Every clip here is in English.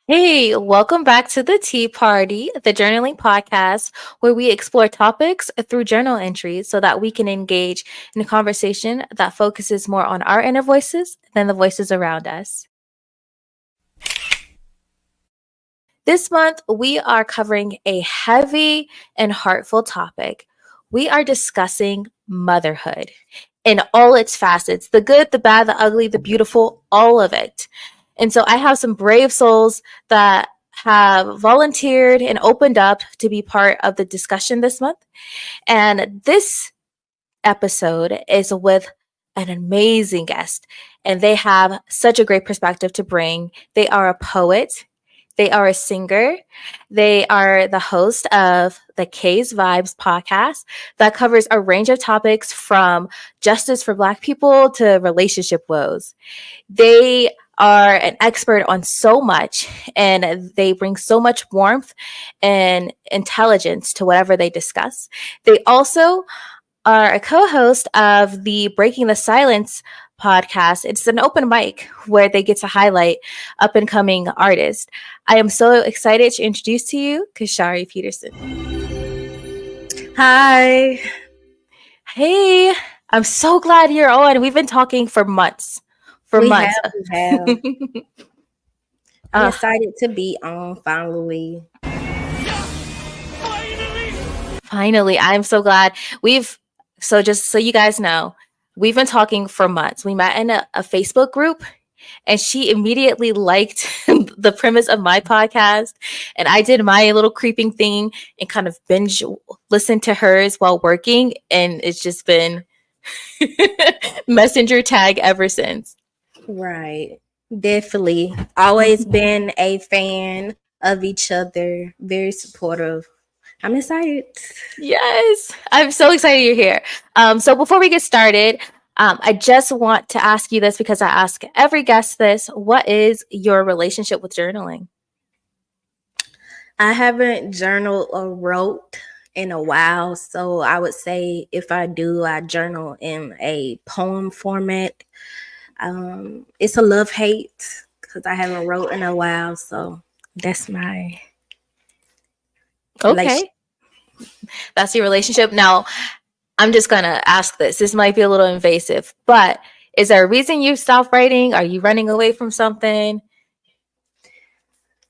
Hey, welcome back to the Tea Party, the journaling podcast, where we explore topics through journal entries so that we can engage in a conversation that focuses more on our inner voices than the voices around us. This month, we are covering a heavy and heartful topic. We are discussing motherhood in all its facets, the good, the bad, the ugly, the beautiful, all of it. And so I have some brave souls that have volunteered and opened up to be part of the discussion this month. And this episode is with an amazing guest, and they have such a great perspective to bring. They are a poet, they are a singer, they are the host of the K's Vibes podcast that covers a range of topics from justice for Black people to relationship woes. They are an expert on so much, and they bring so much warmth and intelligence to whatever they discuss. They also are a co-host of the Breaking the Silence podcast. It's an open mic where they get to highlight up and coming artists. I am so excited to introduce to you Kashari Peterson. Hi. Hey, I'm so glad you're on. We've been talking for months. We have. I'm excited to be on finally. Finally, I'm so glad. So just so you guys know, we've been talking for months. We met in a Facebook group, and she immediately liked the premise of my podcast. And I did my little creeping thing and kind of binge listen to hers while working. And it's just been messenger tag ever since. Right. Definitely. Always been a fan of each other. Very supportive. I'm excited. Yes, I'm so excited you're here. So before we get started, I just want to ask you this because I ask every guest this. What is your relationship with journaling? I haven't journaled or wrote in a while. So I would say if I do, I journal in a poem format. It's a love-hate because I haven't wrote in a while. So that's my Okay. That's your relationship. Now, I'm just going to ask this. This might be a little invasive, but is there a reason you stopped writing? Are you running away from something?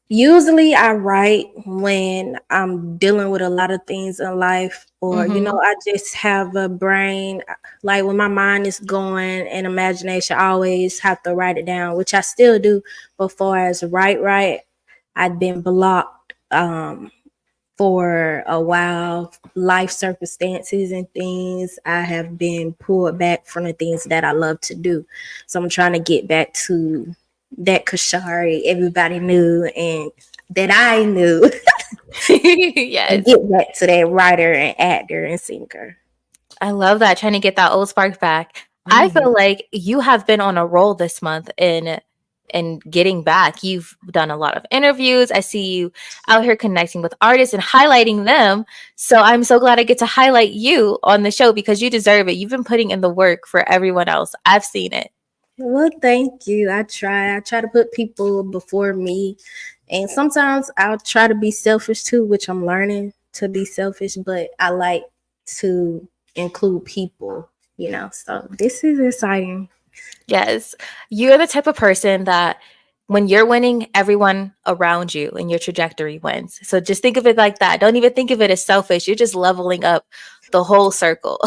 Usually I write when I'm dealing with a lot of things in life, or, I just have a brain, like when my mind is going and imagination, I always have to write it down, which I still do. But far as write, I've been blocked for a while, life circumstances and things. I have been pulled back from the things that I love to do. So I'm trying to get back to that Kashari everybody knew and that I knew. Yes. And get back to that writer and actor and singer. I love that, trying to get that old spark back. I feel like you have been on a roll this month in getting back. You've done a lot of interviews. I see you out here connecting with artists and highlighting them. So I'm so glad I get to highlight you on the show because you deserve it. You've been putting in the work for everyone else. I've seen it. Well, thank you. I try to put people before me. And sometimes I'll try to be selfish too, which I'm learning to be selfish, but I like to include people, so this is exciting. Yes. You're the type of person that when you're winning, everyone around you and your trajectory wins. So just think of it like that. Don't even think of it as selfish. You're just leveling up the whole circle.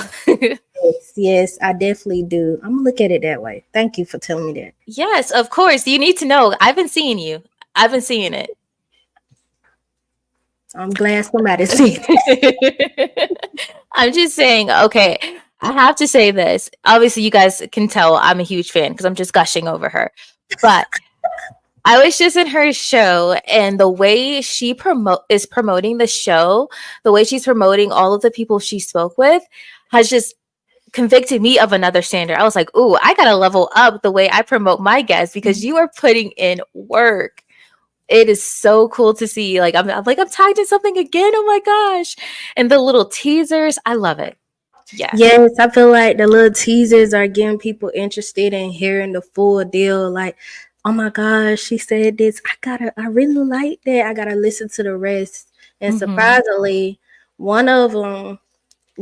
Yes, I definitely do. I'm gonna look at it that way. Thank you for telling me that. Yes, of course. You need to know. I've been seeing you. I've been seeing it. I'm glad somebody sees it. I'm just saying, okay, I have to say this. Obviously, you guys can tell I'm a huge fan because I'm just gushing over her. But I was just in her show, and the way she is promoting the show, the way she's promoting all of the people she spoke with, has just convicted me of another standard. I was like, ooh, I gotta level up the way I promote my guests because you are putting in work. It is so cool to see. Like I'm tagged in something again. Oh my gosh. And the little teasers, I love it. Yeah. Yes, I feel like the little teasers are getting people interested in hearing the full deal. Like oh my gosh, she said this. I really like that. I gotta listen to the rest. And Mhm. surprisingly, one of them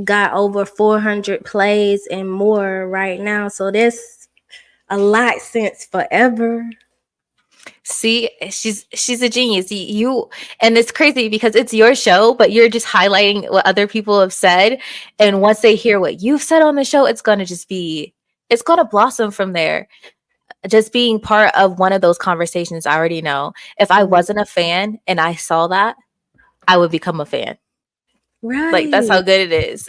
got over 400 plays and more right now. So that's a lot since forever. See, she's a genius. You and it's crazy because it's your show, but you're just highlighting what other people have said. And once they hear what you've said on the show, it's gonna blossom from there. Just being part of one of those conversations, I already know. If I Mhm. wasn't a fan and I saw that, I would become a fan. Like that's how Right. good it is.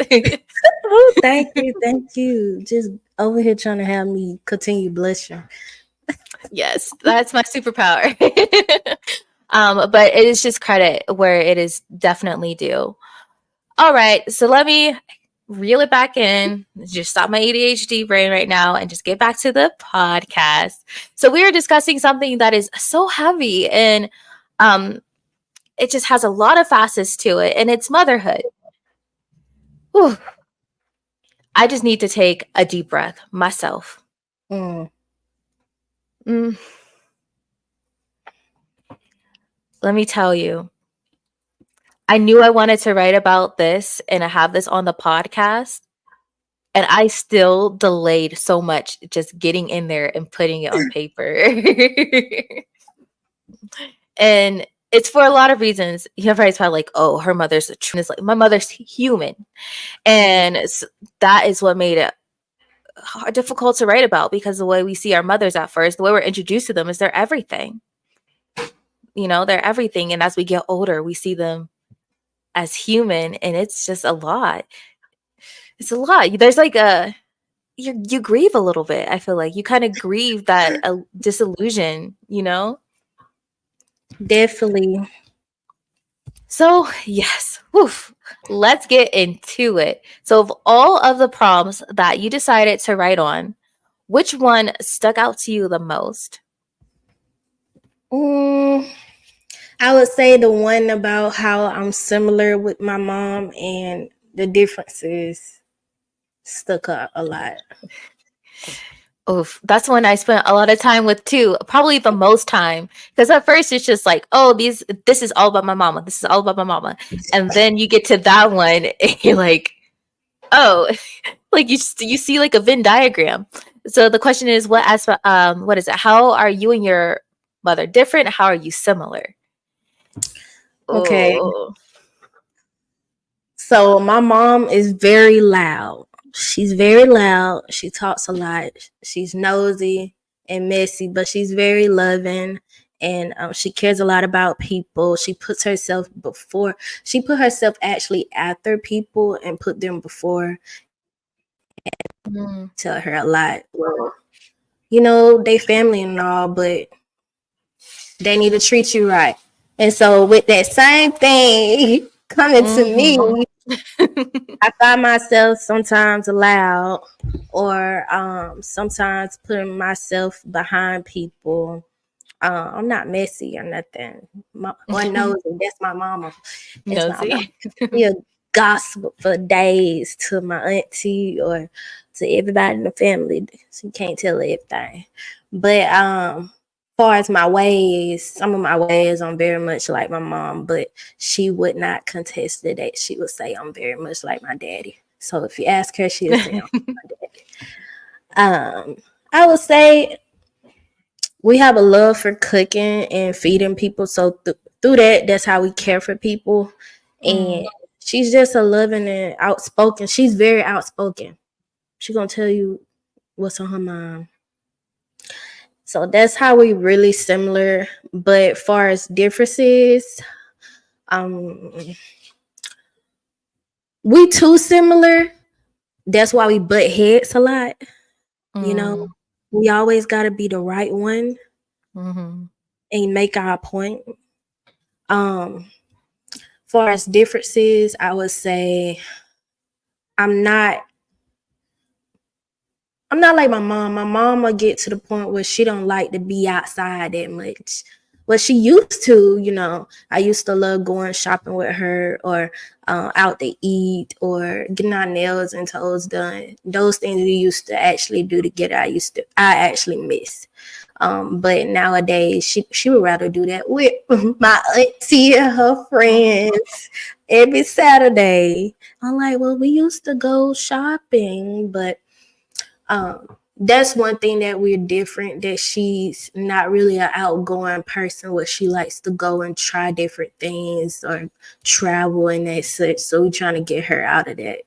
Oh, thank you. Thank you. Just over here trying to have me continue blushing. Yes, that's my superpower. But it is just credit where it is definitely due. All right, so let me reel it back in. Just stop my ADHD brain right now and just get back to the podcast. So we are discussing something that is so heavy and um it just has a lot of facets to it, and it's motherhood. Whew. I just need to take a deep breath myself. Mm. Mm, let me tell you, I knew I wanted to write about this and I have this on the podcast. And I still delayed so much just getting in there and putting it on paper. And it's for a lot of reasons. You have probably like, oh, her mother's a it's like my mother's human. And that is what made it difficult to write about because the way we see our mothers at first, the way we're introduced to them is they're everything. You know, they're everything. And as we get older, we see them as human and it's just a lot. It's a lot. There's like a you grieve a little bit. I feel like you kind of grieve that disillusion, you know? Definitely. So, yes. Woof. Let's get into it. So, of all of the prompts that you decided to write on, which one stuck out to you the most? Mm, I would say the one about how I'm similar with my mom and the differences stuck out a lot. Oof, that's one I spent a lot of time with too. Probably the most time because at first it's just like, oh, this is all about my mama. This is all about my mama, and then you get to that one, and you're like, oh, like you see like a Venn diagram. So the question is, what is it? How are you and your mother different? How are you similar? Okay. Oh, So my mom is very loud. She's very loud. She talks a lot. She's nosy and messy, but she's very loving and she cares a lot about people. She put herself actually after people and put them before. mm, Tell her a lot. Well, you know, they family and all, but they need to treat you right. And so with that same thing coming to mm-hmm. me, I find myself sometimes loud or sometimes putting myself behind people. I'm not messy or nothing. One knows that that's my mama. That's my mama. Nosy. She'll gossip for days to my auntie or to everybody in the family. She can't tell everything. But far as my ways, some of my ways I'm very much like my mom, but she would not contest that. She would say I'm very much like my daddy. So if you ask her, she'll say I'm my daddy. I would say we have a love for cooking and feeding people. So through that, that's how we care for people. And Mm. she's just a loving and outspoken. She's very outspoken. She's gonna tell you what's on her mind. So that's how we really similar. But far as differences, um, we too similar. That's why we butt heads a lot. You know, Mm. we always gotta be the right one Mm-hmm. and make our point. Um, far as differences, I would say I'm not I'm not like my mom. My mom will get to the point where she don't like to be outside that much. Well, she used to, you know. I used to love going shopping with her or out to eat or getting our nails and toes done. Those things we used to actually do together. I actually miss. But nowadays she would rather do that with my auntie and her friends every Saturday. I'm like, well, we used to go shopping, but that's one thing that we're different, that she's not really an outgoing person where she likes to go and try different things or travel and that such. So we're trying to get her out of that,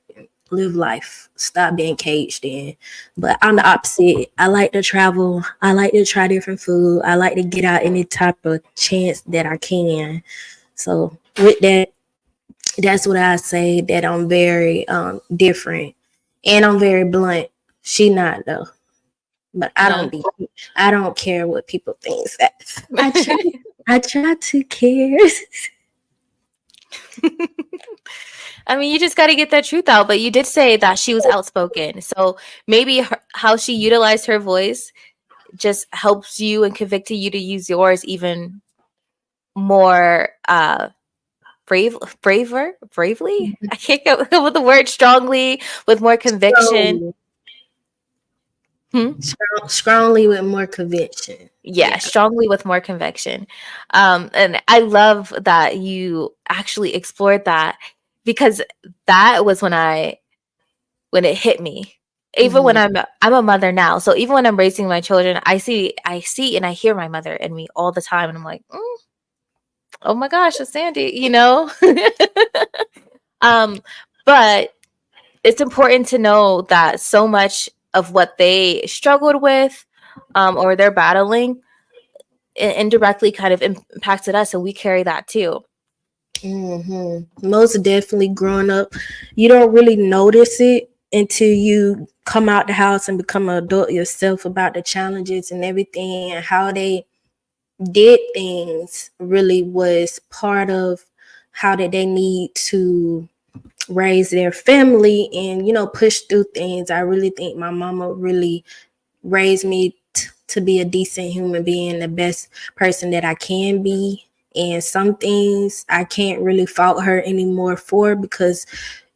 live life, stop being caged in. But I'm the opposite. I like to travel, I like to try different food, I like to get out any type of chance that I can. So with that, that's what I say, that I'm very different, and I'm very blunt. She not though, but Yeah. I don't care what people think. I try to care. I mean, you just got to get that truth out. But you did say that she was outspoken. So maybe how she utilized her voice just helps you and convicted you to use yours even more bravely. I can't go with the word strongly, with more conviction. strongly, Hmm? strongly with more conviction. Yeah, Yeah. strongly with more conviction. And I love that you actually explored that, because that was when it hit me. Even when Mm-hmm. I'm a mother now, so even when I'm raising my children, I see and I hear my mother in me all the time, and I'm like, oh my gosh, it's Sandy, you know. um, but it's important to know that so much of what they struggled with, or they're battling, indirectly kind of impacted us, and we carry that too. Most definitely, growing up, you don't really notice it until you come out the house and become an adult yourself, about the challenges and everything, and how they did things really was part of how did they need to raise their family and push through things. I really think my mama really raised me to be a decent human being, the best person that I can be. And some things I can't really fault her anymore for, because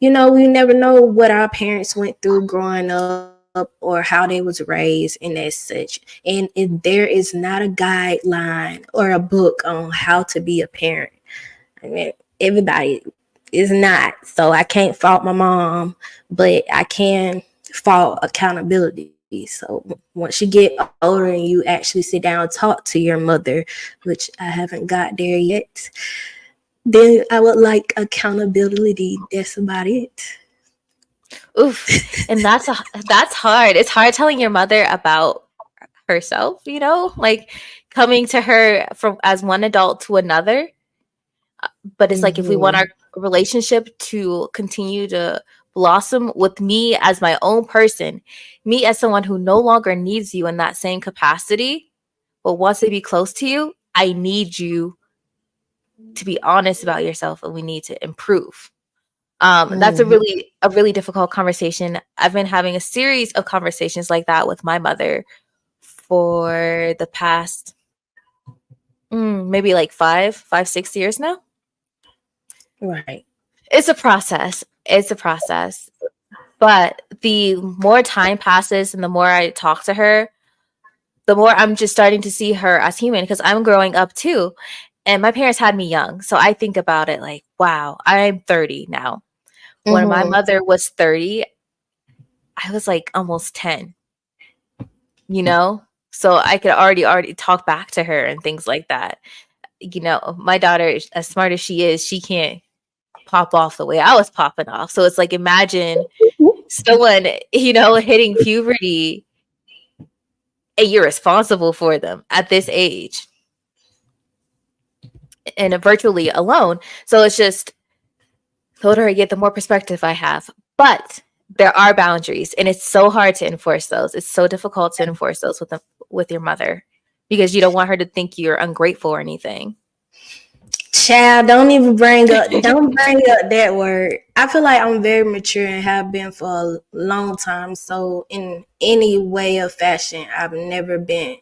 we never know what our parents went through growing up or how they was raised and as such. And if there is not a guideline or a book on how to be a parent, I mean, everybody is not. So I can't fault my mom, but I can fault accountability. So once you get older and you actually sit down and talk to your mother, which I haven't got there yet, then I would like accountability. That's about it. Oof, and that's hard. It's hard telling your mother about herself, like coming to her from as one adult to another. But it's like, if we want Mm-hmm. our relationship to continue to blossom, with me as my own person, me as someone who no longer needs you in that same capacity, but wants to be close to you, I need you to be honest about yourself, and we need to improve. That's a Mm-hmm. really difficult conversation. I've been having a series of conversations like that with my mother for the past maybe like 6 years now. Right. It's a process. It's a process. But the more time passes and the more I talk to her, the more I'm just starting to see her as human, because I'm growing up too. And my parents had me young. So I think about it like, wow, I'm 30 now. When my Mm-hmm. mother was 30, I was like almost 10, you know? So I could already talk back to her and things like that. My daughter, as smart as she is, she can't pop off the way I was popping off. So it's like, imagine someone, hitting puberty, and you're responsible for them at this age and virtually alone. So it's just, the older I get, the more perspective I have. But there are boundaries, and it's so hard to enforce those. It's so difficult to enforce those with your mother, because you don't want her to think you're ungrateful or anything. Child, don't bring up that word. I feel like I'm very mature and have been for a long time. So in any way or fashion, I've never been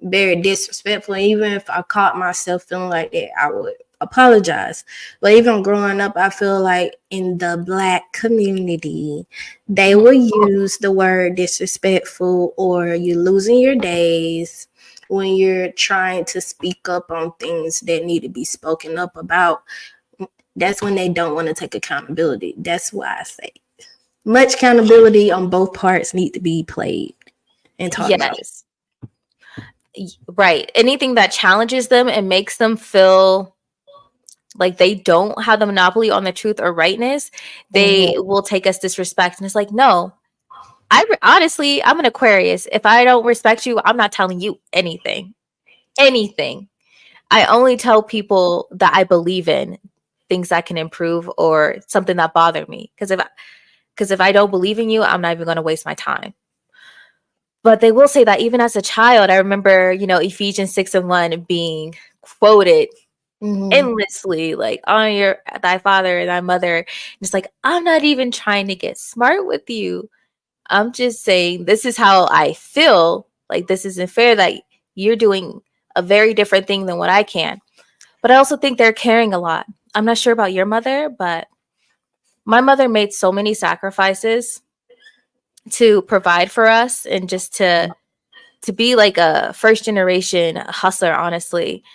very disrespectful. Even if I caught myself feeling like that, I would apologize. But even growing up, I feel like in the Black community, they will use the word disrespectful, or you losing your days, when you're trying to speak up on things that need to be spoken up about, that's when they don't want to take accountability. That's why I say much accountability on both parts need to be played and talked about. Yes. Right. Anything that challenges them and makes them feel like they don't have the monopoly on the truth or rightness, they Mm-hmm. will take us disrespect. And it's like, no, honestly, I'm an Aquarius. If I don't respect you, I'm not telling you anything. Anything. I only tell people that I believe in, things that can improve or something that bother me. Because if I don't believe in you, I'm not even going to waste my time. But they will say that even as a child, I remember, Ephesians 6:1 being quoted Mm-hmm. endlessly, like, on your thy father and thy mother. And it's like, I'm not even trying to get smart with you. I'm just saying this is how I feel. Like, this isn't fair that you're doing a very different thing than what I can. But I also think they're caring a lot. I'm not sure about your mother, but my mother made so many sacrifices to provide for us and just to be like a first generation hustler, honestly,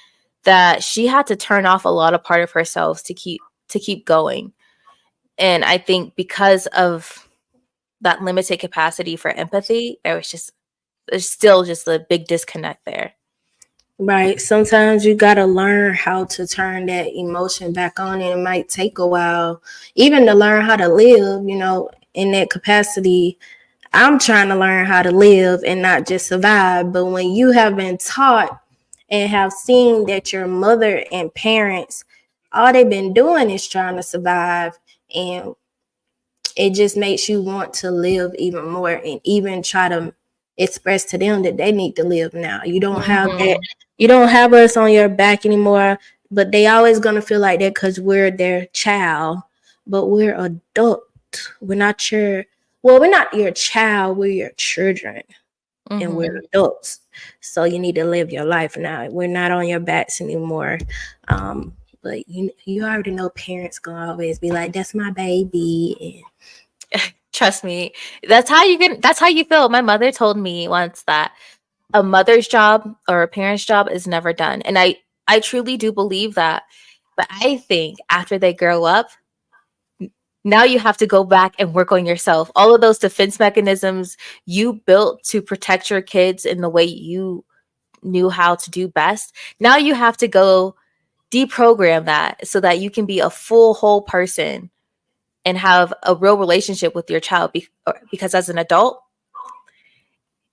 that she had to turn off a lot of part of herself to keep going. And I think because of that limited capacity for empathy, there's still just a big disconnect there. Right. Sometimes you got to learn how to turn that emotion back on, and it might take a while, even to learn how to live, in that capacity. I'm trying to learn how to live and not just survive. But when you have been taught and have seen that your mother and parents, all they've been doing is trying to survive, and it just makes you want to live even more and even try to express to them that they need to live now. You don't have that. Hmm. You don't have us on your back anymore, but they always going to feel like that because we're their child, but we're adult. We're not your, well, we're not your child, we're your children, and we're Hmm. adults. So you need to live your life now. We're not on your backs anymore. But you already know parents gonna always be like, "That's my baby," Trust me, that's how you feel. My mother told me once that a mother's job or a parent's job is never done. And I truly do believe that. But I think after they grow up, now you have to go back and work on yourself. All of those defense mechanisms you built to protect your kids in the way you knew how to do best. Now you have to go deprogram that so that you can be a full whole person and have a real relationship with your child because as an adult,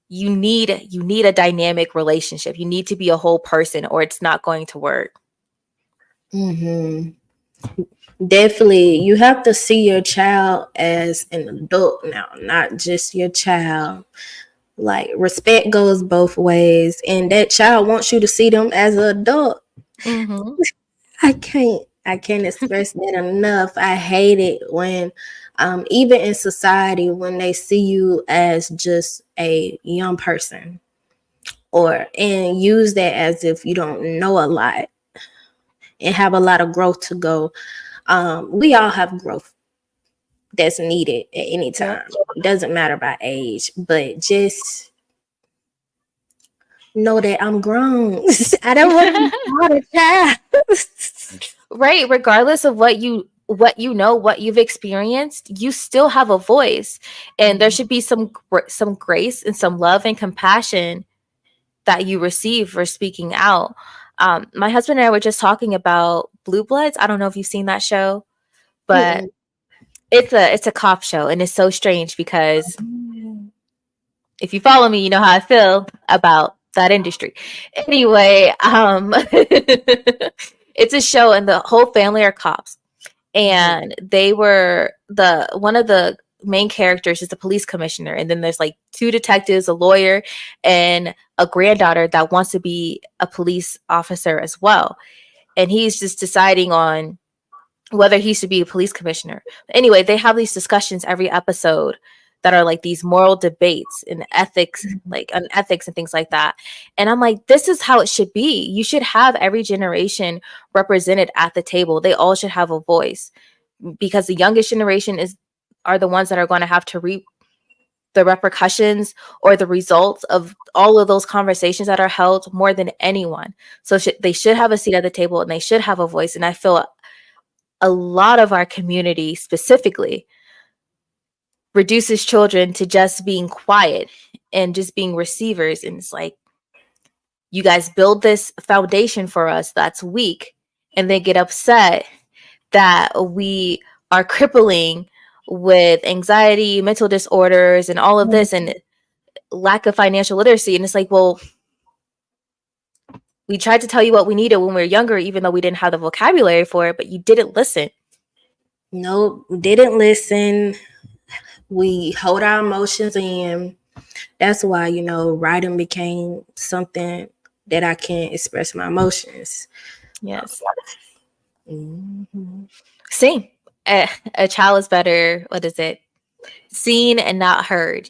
you need a dynamic relationship. You need to be a whole person or it's not going to work. and definitely, you have to see your child as an adult now, not just your child. Like, respect goes both ways, and that child wants you to see them as an adult. Mhm. I can't express that enough. I hate it when, even in society, when they see you as just a young person, or and use that as if you don't know a lot and have a lot of growth to go. We all have growth that's needed at any Yep. time. It doesn't matter by age, but just know that I'm grown. I don't want to be called a child. Right, regardless of what what you've experienced, you still have a voice, and there should be some grace and some love and compassion that you receive for speaking out. My husband and I were just talking about Blue Bloods. I don't know if you've seen that show, but it's a cop show, and it's so strange because if you follow me, you know how I feel about that industry. Anyway, it's a show, and the whole family are cops, and they were the one of the main characters is the police commissioner, and then there's like two detectives, a lawyer, and a granddaughter that wants to be a police officer as well, and he's just deciding on whether he should be a police commissioner. Anyway, they have these discussions every episode that are like these moral debates and ethics, like on ethics and things like that. And I'm like, this is how it should be. You should have every generation represented at the table. They all should have a voice because the youngest generation are the ones that are going to have to reap the repercussions or the results of all of those conversations that are held more than anyone. So they should have a seat at the table and they should have a voice. And I feel a lot of our community specifically reduces children to just being quiet and just being receivers. And it's like, you guys build this foundation for us that's weak, and they get upset that we are crippling with anxiety, mental disorders, and all of this, and lack of financial literacy. And it's like, well, we tried to tell you what we needed when we were younger, even though we didn't have the vocabulary for it, but you didn't listen. Nope, didn't listen. We hold our emotions in. That's why, writing became something that I can express my emotions. Yes. Mm-hmm. Same. A child is better, what is it? Seen and not heard.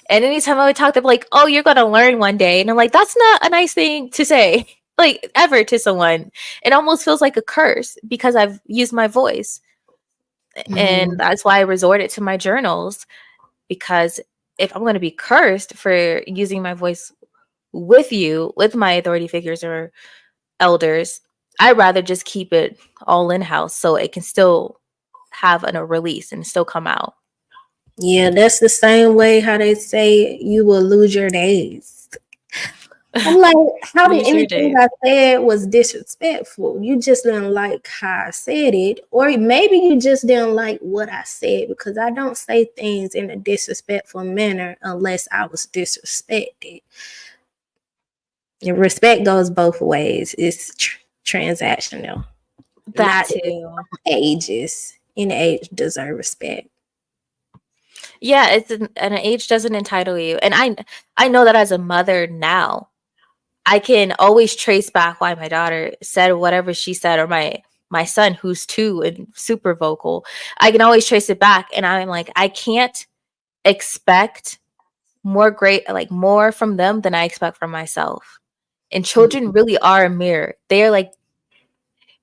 And anytime I would talk, they'd be like, oh, you're going to learn one day. And I'm like, that's not a nice thing to say, like, ever to someone. It almost feels like a curse because I've used my voice. Mm-hmm. And that's why I resorted to my journals, because if I'm going to be cursed for using my voice with you, with my authority figures or elders, I'd rather just keep it all in house so it can still have a release and still come out. Yeah, that's the same way how they say you will lose your days. I'm like, how did anything I said was disrespectful? You just didn't like how I said it, or maybe you just didn't like what I said, because I don't say things in a disrespectful manner unless I was disrespected. And respect goes both ways. It's transactional. That Not too. ages. Any age deserve respect. Yeah, an age doesn't entitle you. And I know that as a mother now, I can always trace back why my daughter said whatever she said, or my son, who's 2 and super vocal. I can always trace it back, and I'm like, I can't expect more from them than I expect from myself. And children really are a mirror. They are like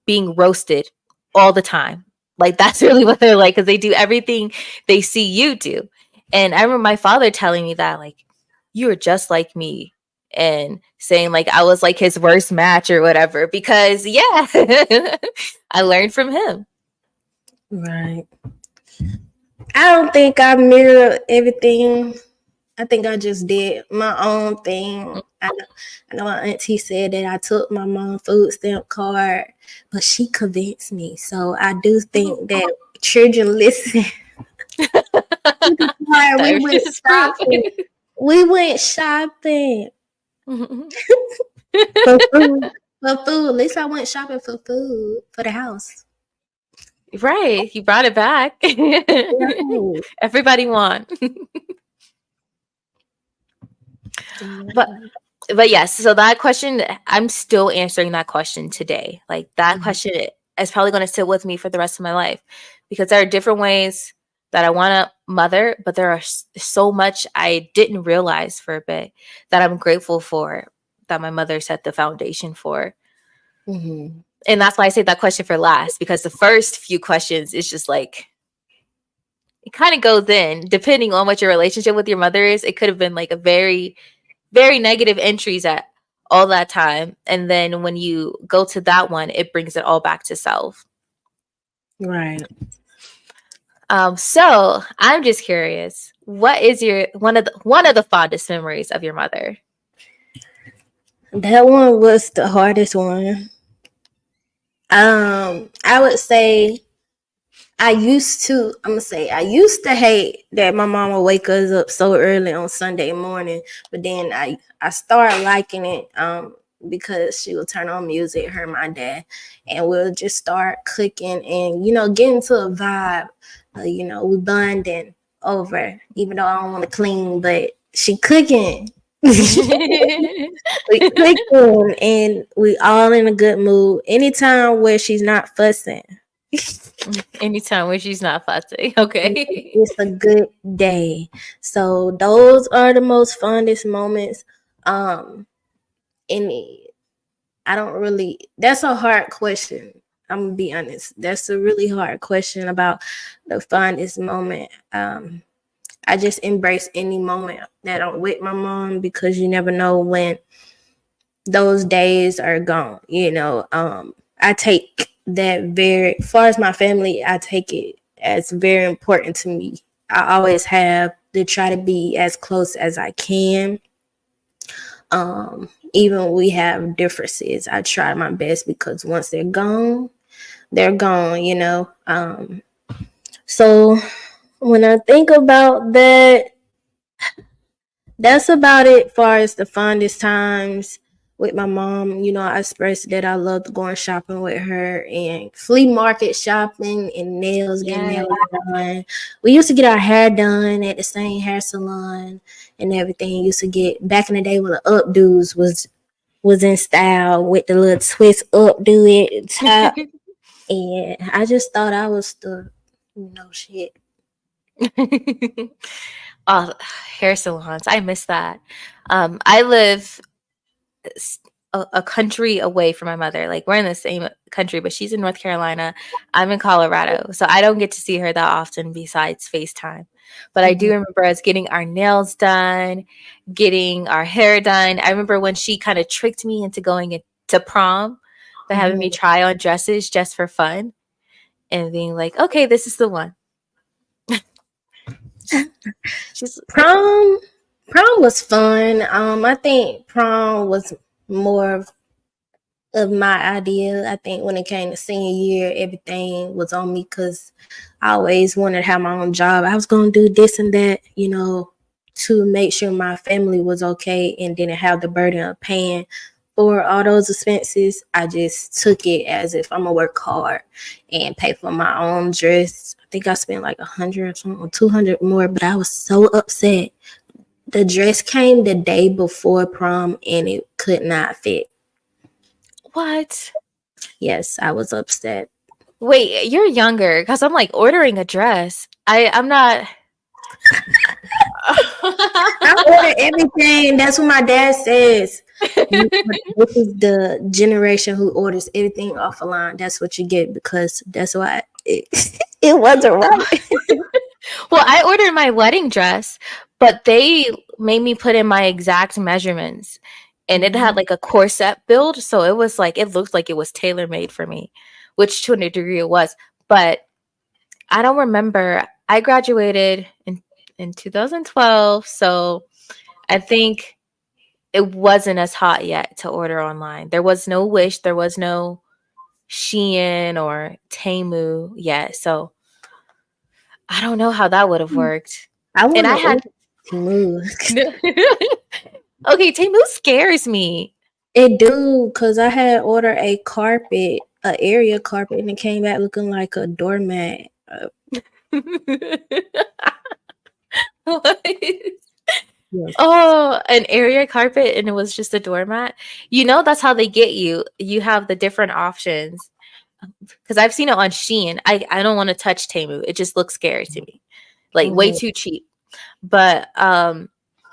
being roasted all the time. Like, that's really what they're like, because they do everything they see you do. And I remember my father telling me that, like, you are just like me, and saying like I was like his worst match or whatever, because yeah, I learned from him. Right. I don't think I mirror everything. I think I just did my own thing. I know my auntie said that I took my mom's food stamp card, but she convinced me. So I do think that children listen. we went shopping. We went shopping for food. For food. At least I went shopping for food for the house. Right, you brought it back. Right. Everybody won. but yes, so that question, I'm still answering that question today. Like, that question is probably going to sit with me for the rest of my life, because there are different ways that I want to mother, but there are so much I didn't realize for a bit that I'm grateful for, that my mother set the foundation for. Mm-hmm. And that's why I say that question for last, because the first few questions is just like, it kind of goes in, depending on what your relationship with your mother is. It could have been like a very, very negative entries at all that time. And then when you go to that one, it brings it all back to self. Right. So I'm just curious, what is your one of the fondest memories of your mother? That one was the hardest one. I would say I used to hate that my mom would wake us up so early on Sunday morning, but then I started liking it because she would turn on music, her and my dad, and we'll just start cooking and get into a vibe. We bonding over, even though I don't want to clean, but she cooking. We cooking and we all in a good mood. Anytime where she's not fussing. Anytime when she's not fussing. Okay. It's a good day. So those are the most fondest moments. And I don't really, that's a hard question. I'm gonna be honest. That's a really hard question about the fondest moment. I just embrace any moment that I'm with my mom because you never know when those days are gone. I take that very far as my family, I take it as very important to me. I always have to try to be as close as I can. Even we have differences, I try my best because once they're gone. So when I think about that, that's about it far as the fondest times with my mom. I expressed that I loved going shopping with her and flea market shopping and getting Yes. nails done. We used to get our hair done at the same hair salon and everything. Used to get back in the day when the updos was in style with the little twist updo at the top. And I just thought I was shit. Oh, hair salons. I miss that. I live a country away from my mother. Like we're in the same country, but she's in North Carolina. I'm in Colorado. So I don't get to see her that often besides FaceTime. But I do Mhm. remember us getting our nails done, getting our hair done. I remember when she kind of tricked me into going to prom by having me Mhm. try on dresses just for fun and being like, okay, this is the one. She's Prom prom was fun. I think prom was more of my idea. I think when it came to senior year, everything was on me because I always wanted to have my own job. I was going to do this and that, to make sure my family was okay and didn't have the burden of paying for all those expenses. I just took it as if I'm gonna work hard and pay for my own dress. I think I spent like 100 or something, or 200 more, but I was so upset. The dress came the day before prom and it could not fit. what? Yes, I was upset. Wait, you're younger because I'm like ordering a dress. I'm not. I order everything. That's what my dad says. This is the generation who orders everything off a line. That's what you get because that's why it wasn't right. Well, I ordered my wedding dress, but they made me put in my exact measurements. And it had Mhm. like a corset build, so it was like it looked like it was tailor made for me, which to a degree it was. But I don't remember. I graduated in 2012, so I think it wasn't as hot yet to order online. There was no Wish, there was no Shein or Temu yet, so I don't know how that would have worked. I And want I to had order Temu. okay, Temu scares me. It do because I had ordered a carpet, a area carpet, and it came back looking like a doormat. What? Yes. Oh, an area carpet and it was just a doormat. You know that's how they get you. You have the different options. Because I've seen it on Shein. I don't want to touch Temu. It just looks scary to me. Like way Mm-hmm. too cheap. But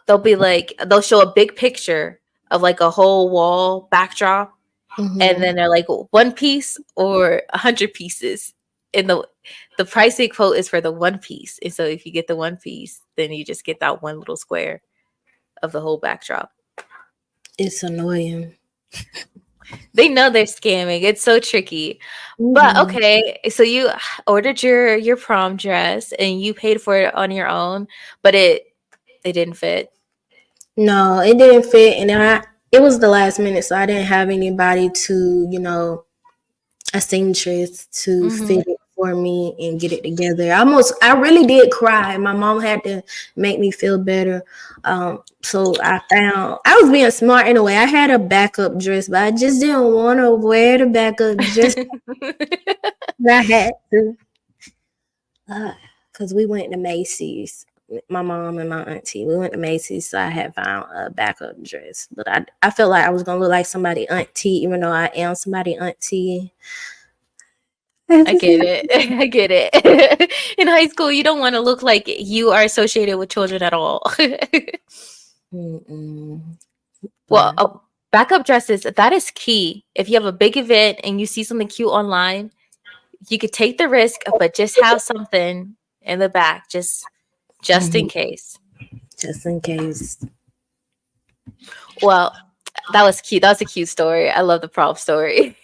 they'll be like they'll show a big picture of like a whole wall backdrop and Mm-hmm. then they're like one piece or 100 pieces. And the price they quote is for the one piece. And so if you get the one piece, then you just get that one little square of the whole backdrop. It's annoying. They know they're scamming. It's so tricky. But Mm-hmm. okay, so you ordered your prom dress and you paid for it on your own, but it didn't fit. No, it didn't fit, and it was the last minute, so I didn't have anybody to, a seamstress to Mhm. fit it for me and get it together. I really did cry. My mom had to make me feel better. So I was being smart in a way. I had a backup dress, but I just didn't want to wear the backup dress. I had to, because we went to Macy's. My mom and my auntie, we went to Macy's, so I had found a backup dress. But I felt like I was gonna look like somebody auntie, even though I am somebody auntie. I get it. I get it. In high school, you don't want to look like you are associated with children at all. Mm-mm. Well, But backup dresses, that is key. If you have a big event and you see something cute online, you could take the risk, but just have something in the back. Just just in Mhm. case. Just in case. Well, that was cute. That was a cute story. I love the prom story.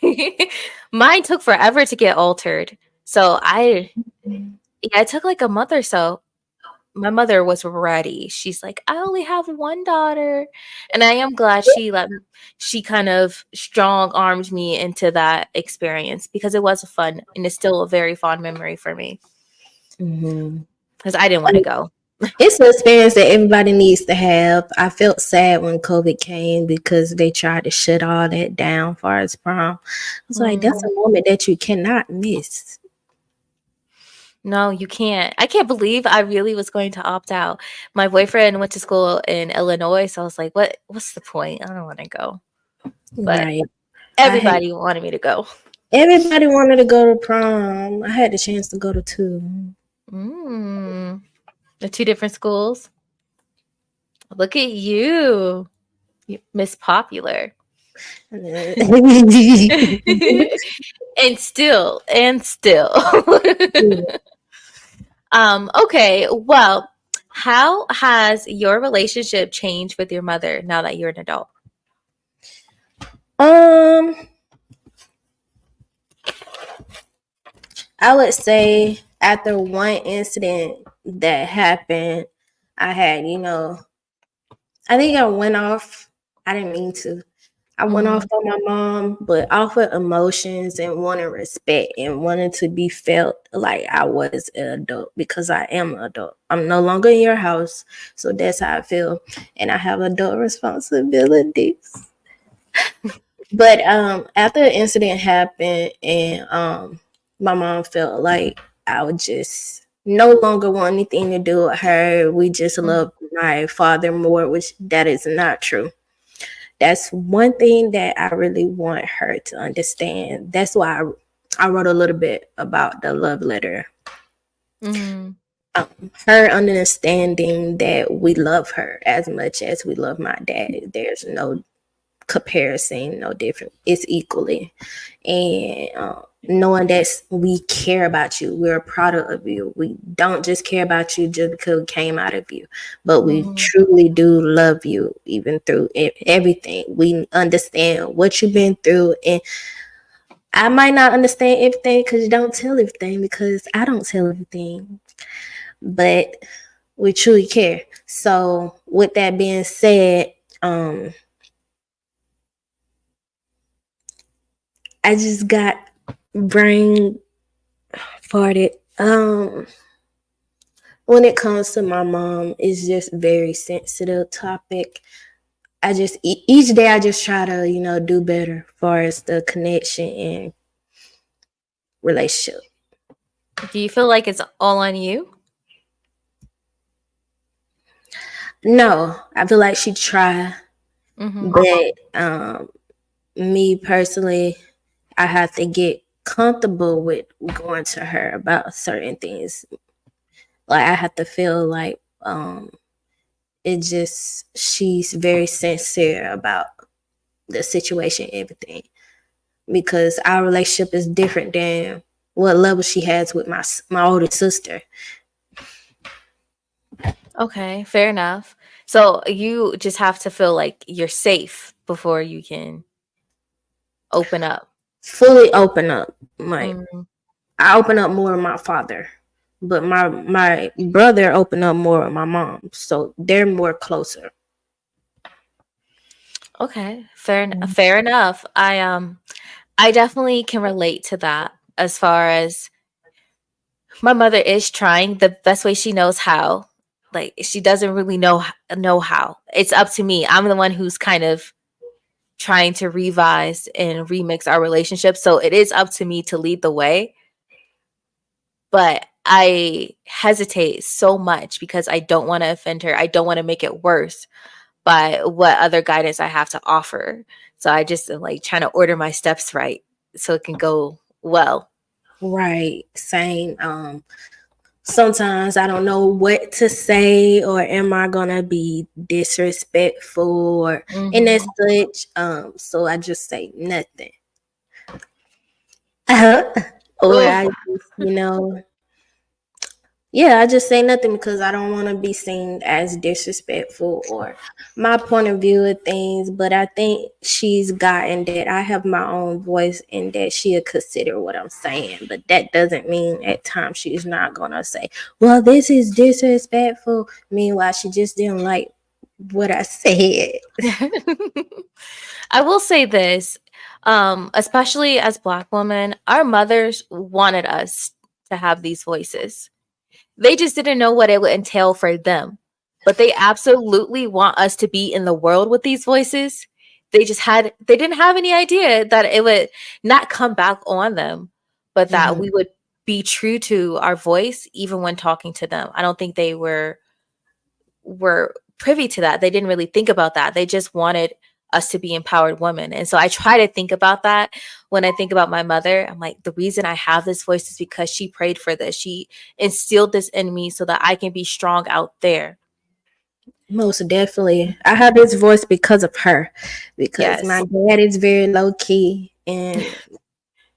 Mine took forever to get altered. So yeah, it took like a month or so. My mother was ready. She's like, I only have one daughter. And I am glad she kind of strong armed me into that experience because it was fun and it's still a very fond memory for me Mhm. because I didn't want to go. It's an experience that everybody needs to have. I felt sad when COVID came because they tried to shut all that down far as prom. I was like, that's Mm. a moment that you cannot miss. No, you can't. I can't believe I really was going to opt out. My boyfriend went to school in Illinois, so I was like, what's the point? I don't want to go. But Right. I had everybody wanted me to go. everybody wanted to go to prom. I had the chance to go to two. Mm. The two different schools. Look at you, Miss Popular. and still. Okay, well, how has your relationship changed with your mother now that you're an adult? um, I would say after one incident that happened, I had, I think I went off. I didn't mean to. I went off Mhm. on my mom, but off of emotions and wanting respect and wanting to be felt like I was an adult because I am an adult. I'm no longer in your house, so that's how I feel, and I have adult responsibilities. But after the incident happened, and my mom felt like I would just no longer want anything to do with her. We just Mhm. love my father more, which that is not true. That's one thing that I really want her to understand. That's why I wrote a little bit about the love letter. Mhm. Her understanding that we love her as much as we love my dad. There's no comparison, no different. It's equally. And knowing that we care about you, we're a product of you. We don't just care about you just because we came out of you, but we Mhm. truly do love you, even through everything. We understand what you've been through, and I might not understand everything because you don't tell everything, because I don't tell everything, but we truly care. So, with that being said, I just got brain farted. When it comes to my mom, it's just very sensitive topic. I just each day I just try to do better as far as the connection and relationship. Do you feel like it's all on you? No, I feel like she tried, Mhm. but me personally, I have to get comfortable with going to her about certain things. Like I have to feel like it just she's very sincere about the situation, everything, because our relationship is different than what level she has with my older sister. Okay, fair enough. So you just have to feel like you're safe before you can open up. Fully open up. Like Mm. I open up more with my father, but my brother open up more with my mom, so they're more closer. Okay, fair enough. I definitely can relate to that as far as my mother is trying the best way she knows how. Like she doesn't really know how. It's up to me. I'm the one who's kind of trying to revise and remix our relationship. So it is up to me to lead the way. But I hesitate so much because I don't want to offend her. I don't want to make it worse by what other guidance I have to offer. So I just am like trying to order my steps right so it can go well. Right, same. Sometimes I don't know what to say, or am I gonna be disrespectful or and as Mhm. such. So I just say nothing. Or Ooh. I just, Yeah, I just say nothing because I don't want to be seen as disrespectful or my point of view of things. But I think she's gotten that I have my own voice and that she'll consider what I'm saying. But that doesn't mean at times she's not going to say, well, this is disrespectful. Meanwhile, she just didn't like what I said. I will say this, especially as Black women, our mothers wanted us to have these voices. They just didn't know what it would entail for them. But they absolutely want us to be in the world with these voices. They didn't have any idea that it would not come back on them, but that Mhm. we would be true to our voice even when talking to them. I don't think they were privy to that. They didn't really think about that. They just wanted us to be empowered women. And so I try to think about that when I think about my mother. I'm like, the reason I have this voice is because she prayed for this. She instilled this in me so that I can be strong out there. Most definitely. I have this voice because of her, because my Yes. dad is very low key and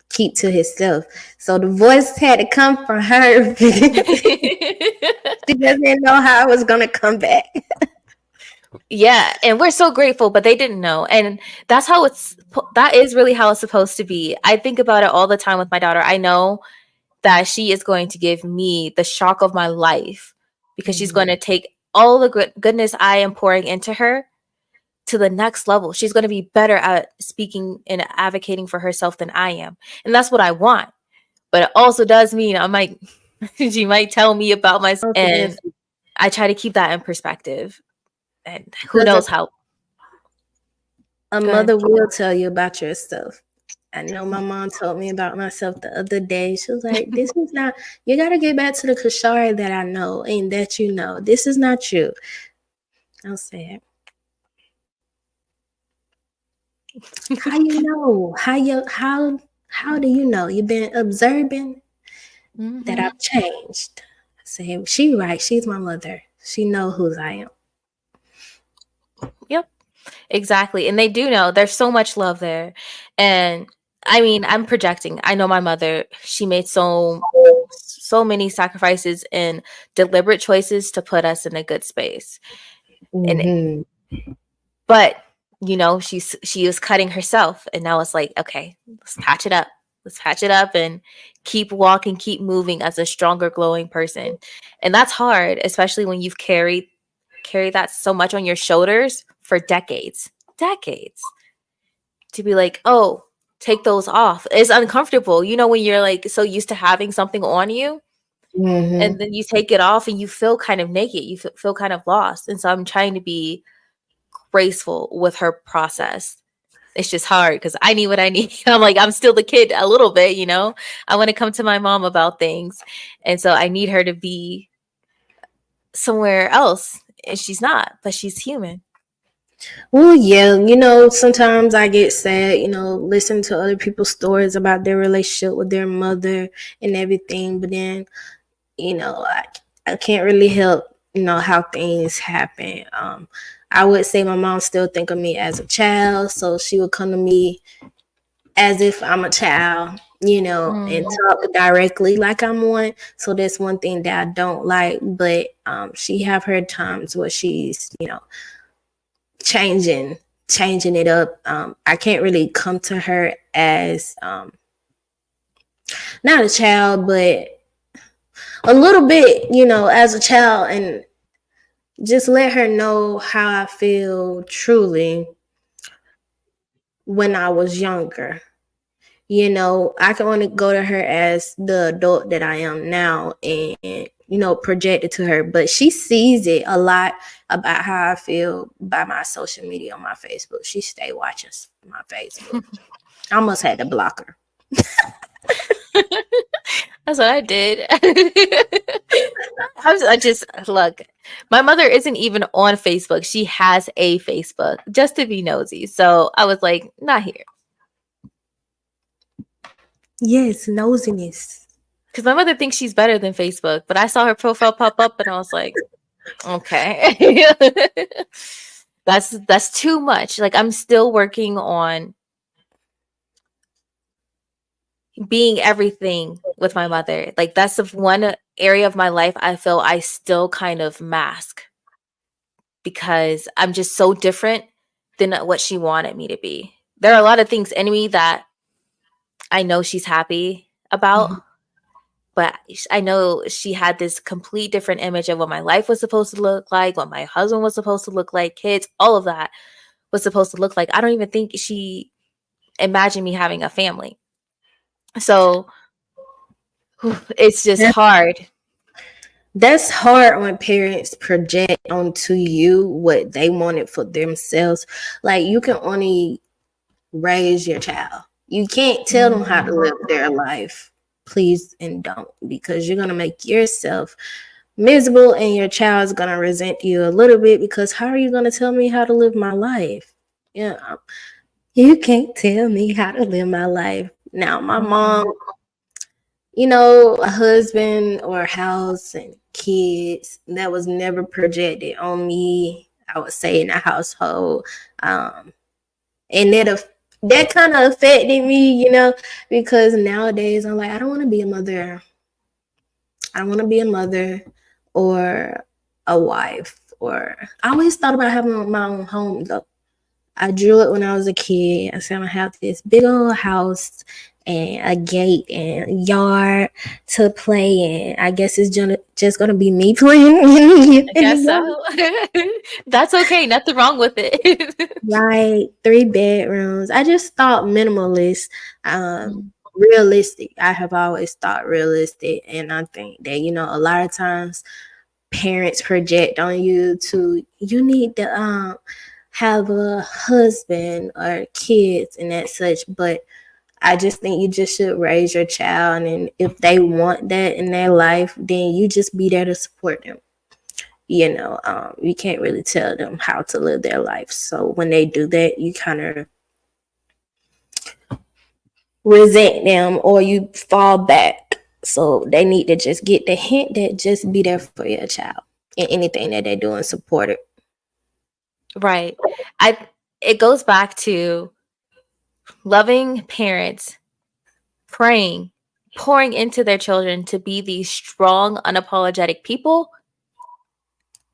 keep to himself. So the voice had to come from her because she doesn't know how it was gonna come back. Yeah, and we're so grateful, but they didn't know. And that is really how it's supposed to be. I think about it all the time with my daughter. I know that she is going to give me the shock of my life because she's going Mhm. to take all the goodness I am pouring into her to the next level. She's going to be better at speaking and advocating for herself than I am. And that's what I want. But it also does mean I might she might tell me about my Most and definitely. I try to keep that in perspective. And who Because knows how a good. mother will tell you about yourself. I know my mom told me about myself the other day. She was like, this is not, you got to get back to the Kashari that I know and that you know. This is not you. I'll say it. How you know? How do you know? You've been observing that Hmm. I've changed. I say, she right. She's my mother. She know who I am. Yep. Exactly. And they do know there's so much love there. And I mean, I'm projecting. I know my mother, she made so many sacrifices and deliberate choices to put us in a good space. And Mm-hmm. but she was cutting herself and now it's like, okay, let's patch it up. Let's patch it up and keep walking, keep moving as a stronger, glowing person. And that's hard, especially when you've carried that so much on your shoulders for decades. Decades. To be like, oh, take those off. It's uncomfortable. You know, when you're like so used to having something on you Mm-hmm. and then you take it off and you feel kind of naked. You feel kind of lost. And so I'm trying to be graceful with her process. It's just hard because I need what I need. I'm like, I'm still the kid a little bit, you know? I want to come to my mom about things. And so I need her to be somewhere else. And she's not, but she's human. Well, yeah, sometimes I get sad, listen to other people's stories about their relationship with their mother and everything, but then, I can't really help, how things happen. I would say my mom still think of me as a child, so she would come to me as if I'm a child, and Mm. talk directly like I'm one. So that's one thing that I don't like, but she have her times where she's, changing changing it up. I can't really come to her as not a child, but a little bit, as a child, and just let her know how I feel truly when I was younger. I can only go to her as the adult that I am now and, project it to her. But she sees it a lot about how I feel by my social media on my Facebook. She stay watching my Facebook. I almost had to block her. That's what I did. I just look. My mother isn't even on Facebook. She has a Facebook just to be nosy. So I was like, not here, Yes, nosiness. because my mother thinks she's better than Facebook. But I saw her profile pop up, and I was like, okay, that's too much. Like I'm still working on being everything with my mother. Like that's the one area of my life I feel I still kind of mask because I'm just so different than what she wanted me to be. There are a lot of things in me that I know she's happy about, Mhm. but I know she had this complete different image of what my life was supposed to look like, what my husband was supposed to look like, kids, all of that was supposed to look like. I don't even think she imagined me having a family. So it's just That- hard. That's hard when parents project onto you what they wanted for themselves. Like, you can only raise your child. You can't tell them how to Mhm. live their life. Please and don't, because you're gonna make yourself miserable and your child's gonna resent you a little bit because how are you gonna tell me how to live my life? Yeah, you can't tell me how to live my life. Now, my mom, Mhm. a husband or a house and kids, that was never projected on me, I would say, in a household. And that kind of affected me, because nowadays I'm like, I don't want to be a mother. I don't want to be a mother or a wife. Or I always thought about having my own home though. I drew it when I was a kid. I said I have this big old house and a gate and yard to play in. I guess it's just gonna be me playing I in the guess yard. so. That's okay. Nothing wrong with it. Right, 3 bedrooms. I just thought minimalist, Mm. realistic. I have always thought realistic, and I think that a lot of times parents project on you to you need to have a husband or kids and that such. But I just think you just should raise your child, and if they want that in their life, then you just be there to support them. You can't really tell them how to live their life. So when they do that, you kind of resent them or you fall back. So they need to just get the hint that just be there for your child in anything that they do and support it. Right. I It goes back to loving parents, praying, pouring into their children to be these strong, unapologetic people,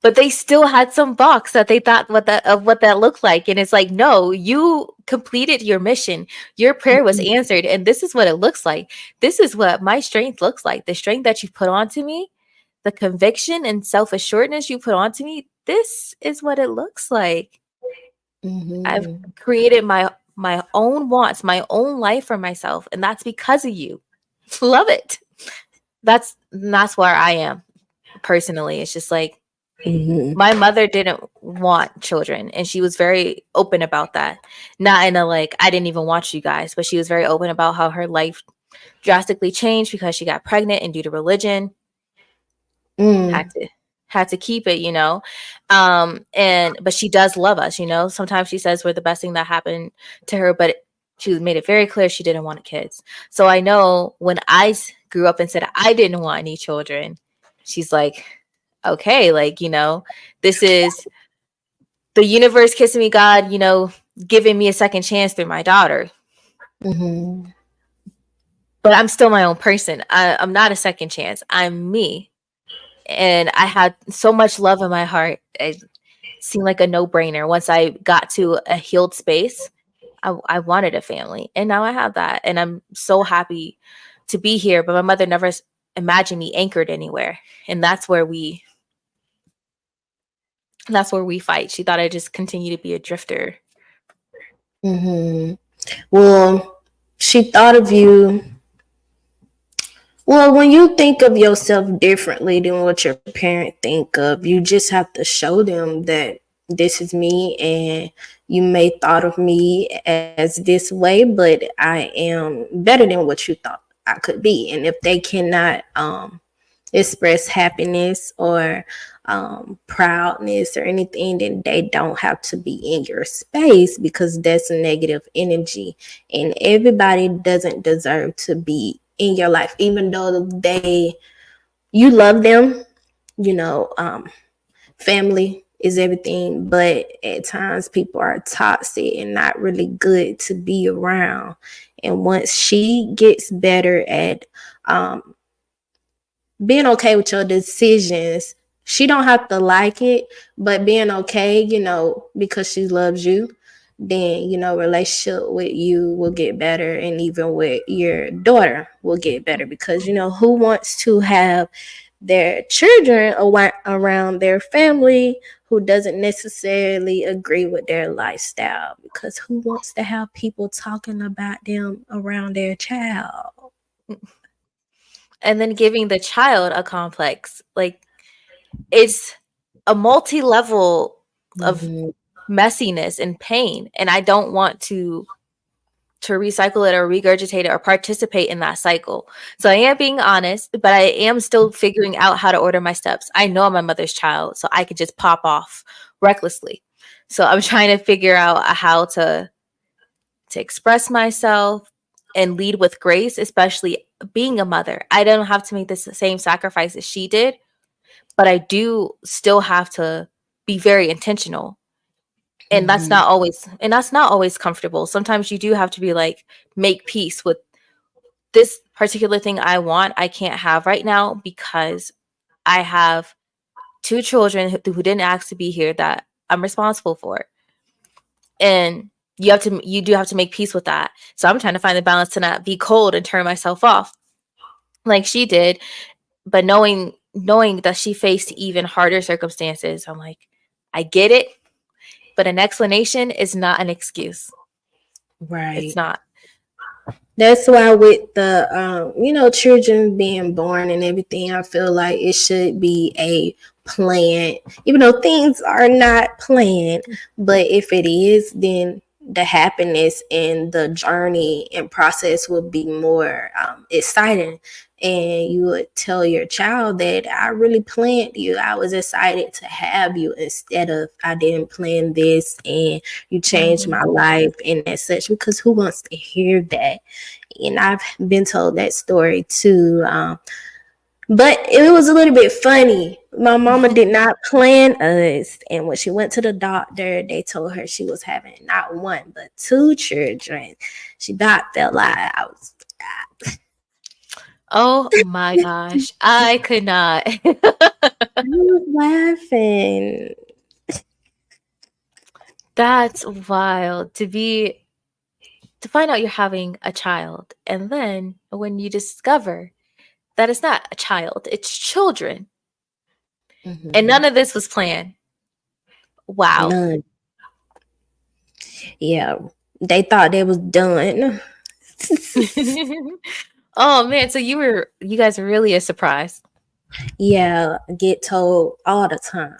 but they still had some box that they thought what that looked like. And it's like, no, you completed your mission. Your prayer was answered, and this is what it looks like. This is what my strength looks like. The strength that you put onto me, the conviction and self-assuredness you put onto me, this is what it looks like. I've Mm-hmm. created my own wants, my own life for myself, and that's because of you. Love it. That's where I am personally. It's just like Mm-hmm. my mother didn't want children, and she was very open about that. Not in a like I didn't even want you guys, but she was very open about how her life drastically changed because she got pregnant and due to religion had Mm. to had to keep it, and but she does love us, sometimes she says we're the best thing that happened to her, but she made it very clear she didn't want kids. So I know when grew up and said I didn't want any children, she's like, okay, like, this is the universe kissing me, God, giving me a second chance through my daughter. Mm-hmm. But I'm still my own person. I'm not a second chance, I'm me. And I had so much love in my heart. It seemed like a no-brainer. Once I got to a healed space, I wanted a family, and now I have that, and I'm so happy to be here. But my mother never imagined me anchored anywhere, and that's where we fight. She thought I'd just continue to be a drifter. Mm-hmm. Well, she thought of you. Well, when you think of yourself differently than what your parent think of, you just have to show them that this is me, and you may thought of me as this way, but I am better than what you thought I could be. And if they cannot express happiness or proudness or anything, then they don't have to be in your space, because that's negative energy. And everybody doesn't deserve to be in your life, even though you love them, you know, um, family is everything, but at times people are toxic and not really good to be around. And once she gets better at um, being okay with your decisions. She don't have to like it, but being okay, because she loves you, then relationship with you will get better, and even with your daughter will get better, because who wants to have their children around their family who doesn't necessarily agree with their lifestyle, because who wants to have people talking about them around their child? And then giving the child a complex. Like, it's a multi-level of Mm-hmm. messiness and pain, and I don't want to recycle it or regurgitate it or participate in that cycle. So I am being honest, but I am still figuring out how to order my steps. I know I'm my mother's child, so I could just pop off recklessly. So I'm trying to figure out how to express myself and lead with grace, especially being a mother. I don't have to make the same sacrifices she did, but I do still have to be very intentional. And Mm-hmm. that's not always comfortable. Sometimes you do have to be like, make peace with this particular thing I want, I can't have right now because I have two children who didn't ask to be here that I'm responsible for. And you do have to make peace with that. So I'm trying to find the balance to not be cold and turn myself off like she did, but knowing that she faced even harder circumstances, I'm like, I get it, but an explanation is not an excuse. It's Right. not. That's why with the children being born and everything, I feel like it should be a plan, even though things are not planned. But if it is, then the happiness and the journey and process will be more exciting. And you would tell your child that I really planned you. I was excited to have you, instead of I didn't plan this and you changed Mhm. my life and as such. Because who wants to hear that? And I've been told that story too. But it was a little bit funny. My mama did not plan us, and when she went to the doctor, they told her she was having not one but two children. She about felt like I was. Oh my gosh, I could not. I was laughing. That's wild to find out you're having a child, and then when you discover that it's not a child, it's children, and Mm-hmm. none of this was planned. Wow. None. Yeah, they thought they was done. Oh man, so you guys are really a surprise. Yeah, I get told all the time.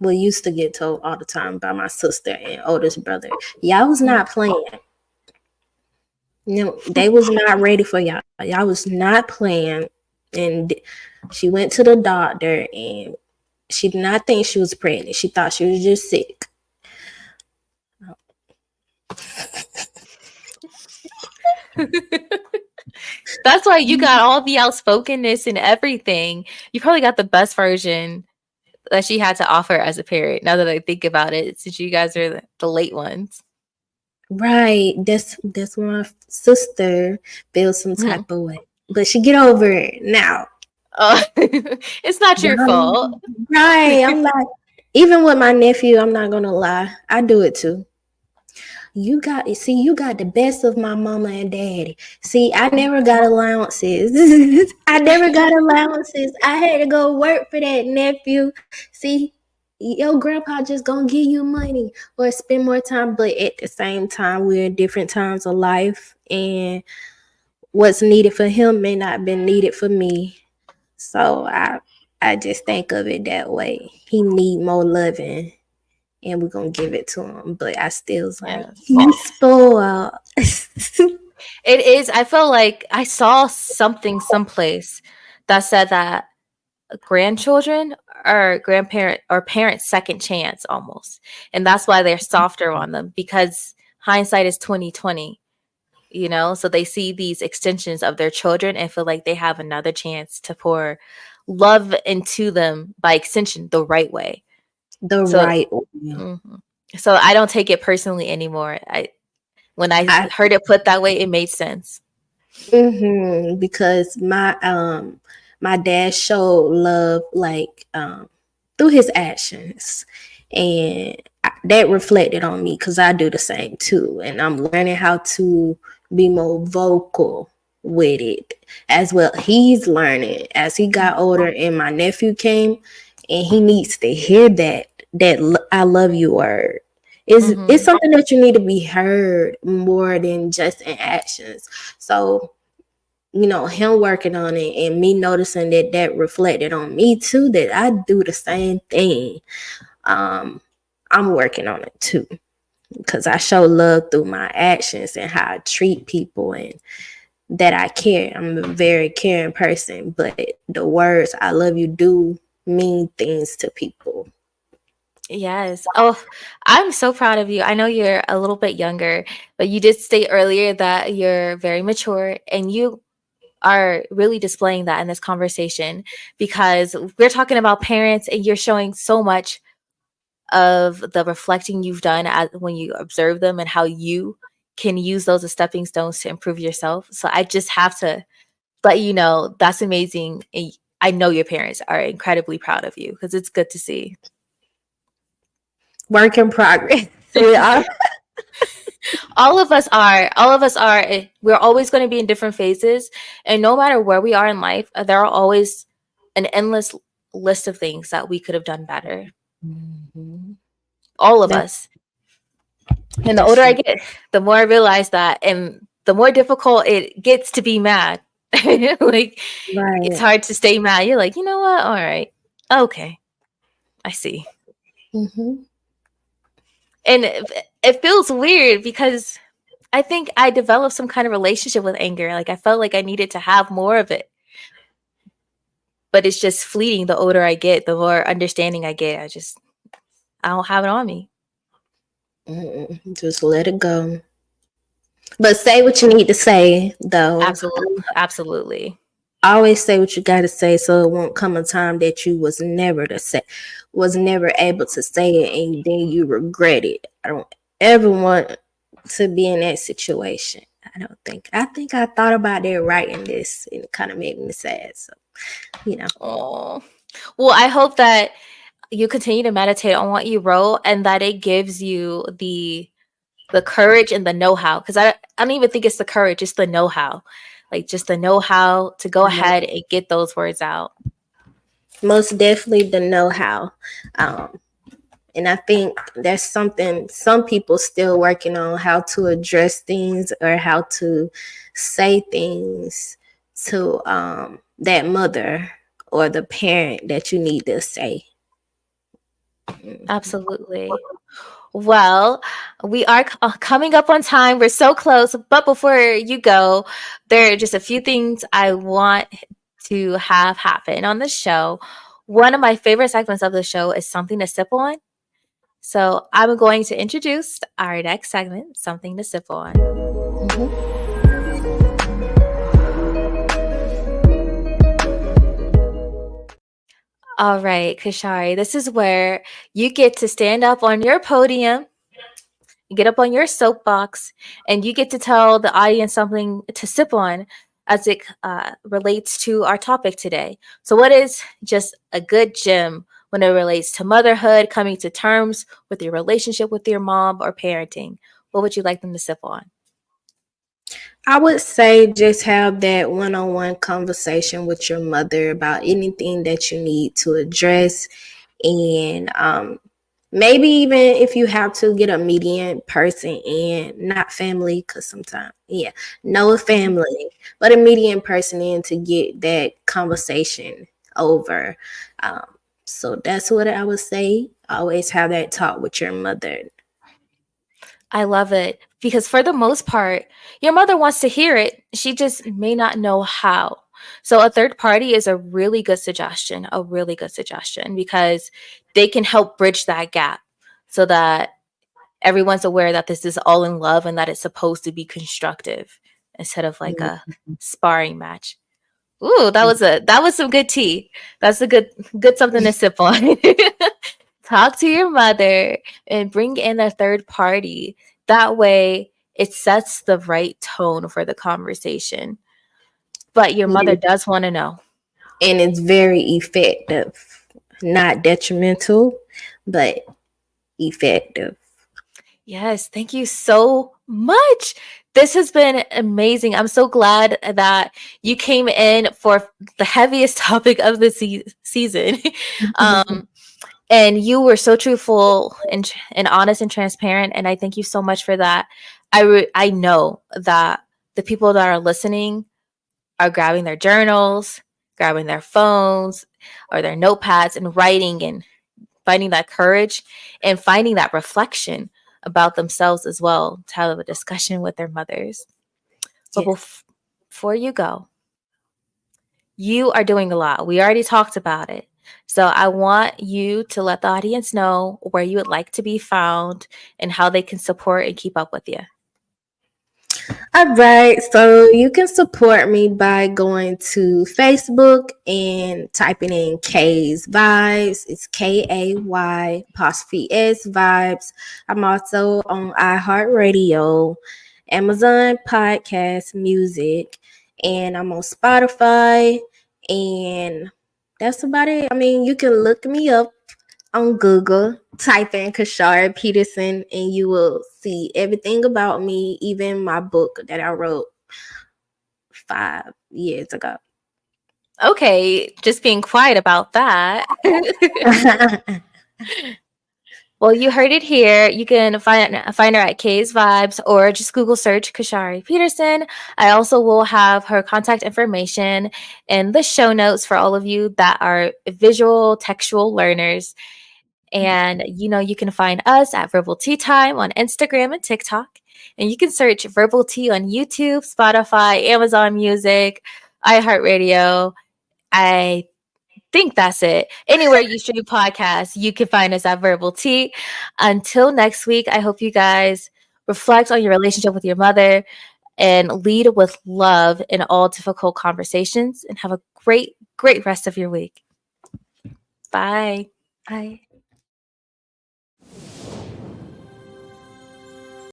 Well, used to get told all the time by my sister and oldest brother. Y'all was not playing. No, they was not ready for y'all. Y'all was not playing. And she went to the doctor, and she did not think she was pregnant. She thought she was just sick. That's why you got all the outspokenness and everything. You probably got the best version that she had to offer as a parent. Now that I think about it, since you guys are the late ones. Right. That's why my sister feels some Mhm. type of way. But she get over it now. Oh, it's not your fault. Right. I'm like, even with my nephew, I'm not gonna lie, I do it too. You got the best of my mama and daddy. See, I never got allowances. I never got allowances. I had to go work for that, nephew. See, your grandpa just gonna give you money or spend more time, but at the same time, we're in different times of life, and what's needed for him may not been needed for me. So I just think of it that way. He need more loving, and we're gonna give it to him. But I still was like, Yes. you spoiled. It is. I feel like I saw something someplace that said that grandchildren are grandparent or parents' second chance almost. And that's why they're softer on them because hindsight is 2020, you know? So they see these extensions of their children and feel like they have another chance to pour love into them by extension the right way. The So right way. mhm. So I don't take it personally anymore. When I I heard it put that way, it made sense. because my dad showed love like through his actions, and that reflected on me because I do the same too, and I'm learning how to be more vocal with it as well. He's learning as he got older, and my nephew came, and he needs to hear that I love you word. It's Mm-hmm. something that you need to be heard more than just in actions. So him working on it and me noticing that reflected on me too, that I do the same thing. I'm working on it too because I show love through my actions and how I treat people, and that I care. I'm a very caring person, but the words I love you do mean things to people. Yes. Oh, I'm so proud of you. I know you're a little bit younger, but you did state earlier that you're very mature and you are really displaying that in this conversation because we're talking about parents and you're showing so much of the reflecting you've done when you observe them and how you can use those as stepping stones to improve yourself. So I just have to let you know that's amazing. And I know your parents are incredibly proud of you because it's good to see. Work in progress. We are. All of us are we're always going to be in different phases, and no matter where we are in life, there are always an endless list of things that we could have done better. Mhm. All of That, us. And the that's older I true. get, the more I realize that, and the more difficult it gets to be mad. Like it's Right. hard to stay mad. You're like, you know what? All right, okay, I see. Hmm. And it feels weird because I think I developed some kind of relationship with anger. Like I felt like I needed to have more of it, but it's just fleeting. The older I get, the more understanding I get. I don't have it on me. Just let it go. But say what you need to say, though. Absolutely. Always say what you got to say, so it won't come a time that you was never able to say it, and then you regret it. I don't ever want to be in that situation. I don't think. I think I thought about that writing this, and it kind of made me sad. So you know, Oh, well, I hope that you continue to meditate on what you wrote and that it gives you the courage and the know-how because I don't even think it's the courage, it's the know-how, like just the know-how to go ahead and get those words out. most definitely the know-how. Um, And I think that's something some people still working on, how to address things or how to say things to that mother or the parent that you need to say. Absolutely. Well, we are coming up on time. We're so close. But before you go, there are just a few things I want to have happen on the show. One of my favorite segments of the show is something to sip on. So I'm going to introduce our next segment, something to sip on. Mhm. All right, Kashari, this is where you get to stand up on your podium, get up on your soapbox, and you get to tell the audience something to sip on as it relates to our topic today. So, what is just a good gem when it relates to motherhood, coming to terms with your relationship with your mom, or parenting? What would you like them to sip on? I would say just have that one-on-one conversation with your mother about anything that you need to address, and maybe even if you have to get a median person in, not family, because sometimes, yeah, no Mhm. family, but a median person in to get that conversation over. Um, so that's what I would say. Always have that talk with your mother. I love it because for the most part, your mother wants to hear it. She just may not know how. So a third party is a really good suggestion because they can help bridge that gap so that everyone's aware that this is all in love and that it's supposed to be constructive instead of like a sparring match. Ooh, that was some good tea. That's a good something to sip on. Talk to your mother and bring in a third party. That way, it sets the right tone for the conversation. But your mother Yeah, does want to know. and it's very effective. Not detrimental, but effective. Yes, thank you so much. This has been amazing. I'm so glad that you came in for the heaviest topic of the season. um, and you were so truthful and honest and transparent. And I thank you so much for that. I know that the people that are listening are grabbing their journals, grabbing their phones or their notepads and writing and finding that courage and finding that reflection about themselves as well to have a discussion with their mothers. But Yes. before you go, you are doing a lot. We already talked about it. So I want you to let the audience know where you would like to be found and how they can support and keep up with you. All right, so you can support me by going to Facebook and typing in Kay's Vibes. It's KAY apostrophe S Vibes. I'm also on iHeartRadio, Amazon Podcast Music, and I'm on Spotify. And that's about it. I mean, you can look me up on Google, type in Kashari Peterson, and you will see everything about me, even my book that I wrote 5 years ago. Okay, just being quiet about that. Well, you heard it here. You can find her at Kay's Vibes or just Google search Kashari Peterson. I also will have her contact information in the show notes for all of you that are visual textual learners. And you can find us at Verbal Tea Time on Instagram and TikTok. And you can search Verbal Tea on YouTube, Spotify, Amazon Music, iHeartRadio. I think that's it. Anywhere you stream podcasts, you can find us at Verbal Tea. Until next week, I hope you guys reflect on your relationship with your mother and lead with love in all difficult conversations and have a great, great rest of your week. Bye. Bye.